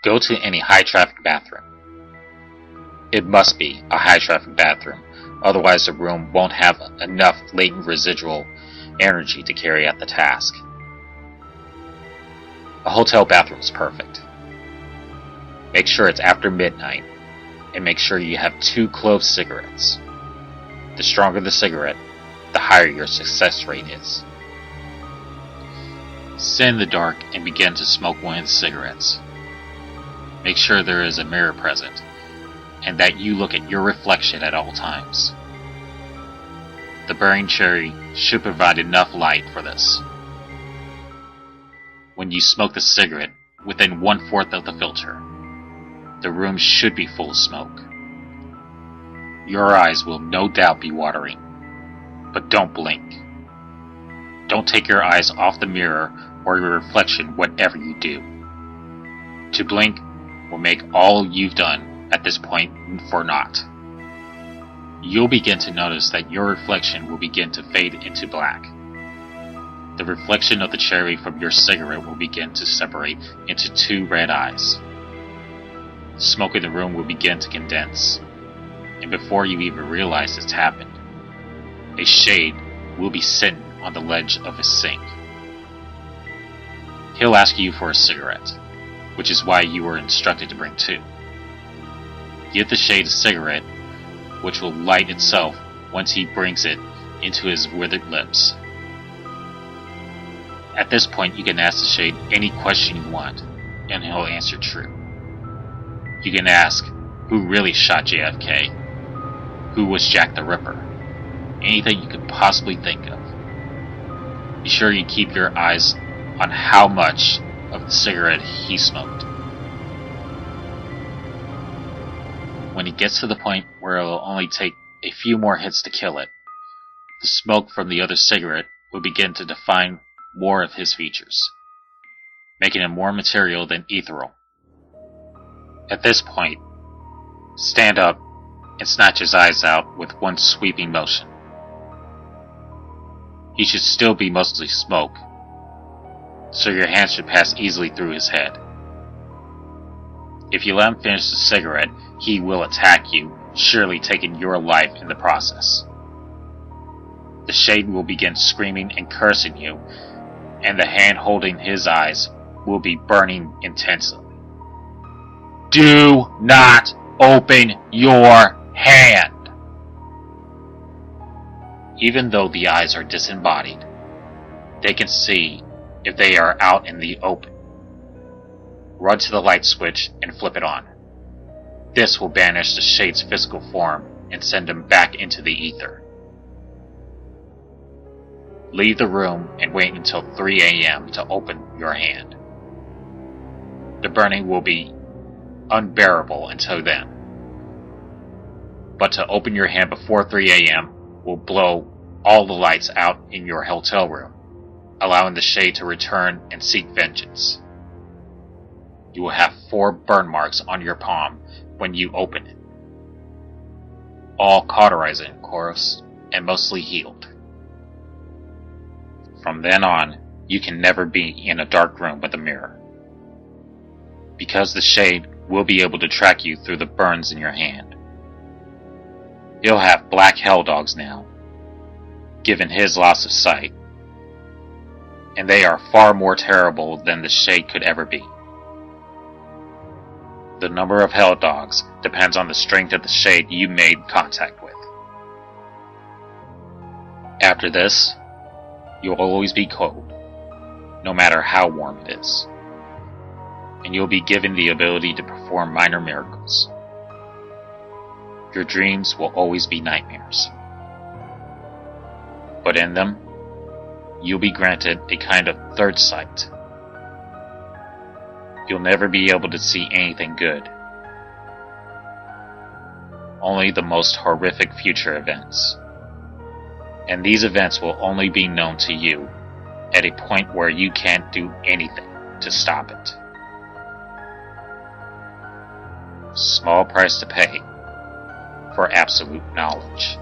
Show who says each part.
Speaker 1: Go to any high-traffic bathroom. It must be a high-traffic bathroom, otherwise the room won't have enough latent residual energy to carry out the task. A hotel bathroom is perfect. Make sure it's after midnight, and make sure you have 2 clove cigarettes. The stronger the cigarette, the higher your success rate is. Sit in the dark and begin to smoke one of the cigarettes. Make sure there is a mirror present, and that you look at your reflection at all times. The burning cherry should provide enough light for this. When you smoke the cigarette within 1/4 of the filter, the room should be full of smoke. Your eyes will no doubt be watering, but don't blink. Don't take your eyes off the mirror or your reflection whatever you do. To blink will make all you've done at this point for naught. You'll begin to notice that your reflection will begin to fade into black. The reflection of the cherry from your cigarette will begin to separate into 2 red eyes. The smoke in the room will begin to condense, and before you even realize it's happened, a shade will be sitting on the ledge of his sink. He'll ask you for a cigarette, which is why you were instructed to bring 2. Give the shade a cigarette, which will light itself once he brings it into his withered lips. At this point, you can ask the shade any question you want, and he'll answer true. You can ask, who really shot JFK? Who was Jack the Ripper? Anything you could possibly think of. Be sure you keep your eyes on how much of the cigarette he smoked. When he gets to the point where it will only take a few more hits to kill it, the smoke from the other cigarette will begin to define more of his features, making him more material than ethereal. At this point, stand up and snatch his eyes out with one sweeping motion. He should still be mostly smoke, so your hand should pass easily through his head. If you let him finish the cigarette, he will attack you, surely taking your life in the process. The shade will begin screaming and cursing you, and the hand holding his eyes will be burning intensely. Do not open your hand! Even though the eyes are disembodied, they can see if they are out in the open. Run to the light switch and flip it on. This will banish the shade's physical form and send him back into the ether. Leave the room and wait until 3 a.m. to open your hand. The burning will be unbearable until then. But to open your hand before 3 a.m. will blow all the lights out in your hotel room, allowing the shade to return and seek vengeance. You will have 4 burn marks on your palm when you open it, all cauterizing, of course, and mostly healed. From then on, you can never be in a dark room with a mirror, because the shade will be able to track you through the burns in your hand. He'll have black hell dogs now, given his loss of sight, and they are far more terrible than the shade could ever be. The number of hell dogs depends on the strength of the shade you made contact with. After this, you'll always be cold, no matter how warm it is, and you'll be given the ability to perform minor miracles. Your dreams will always be nightmares, but in them, you'll be granted a kind of third sight. You'll never be able to see anything good, only the most horrific future events. And these events will only be known to you at a point where you can't do anything to stop it. Small price to pay for absolute knowledge.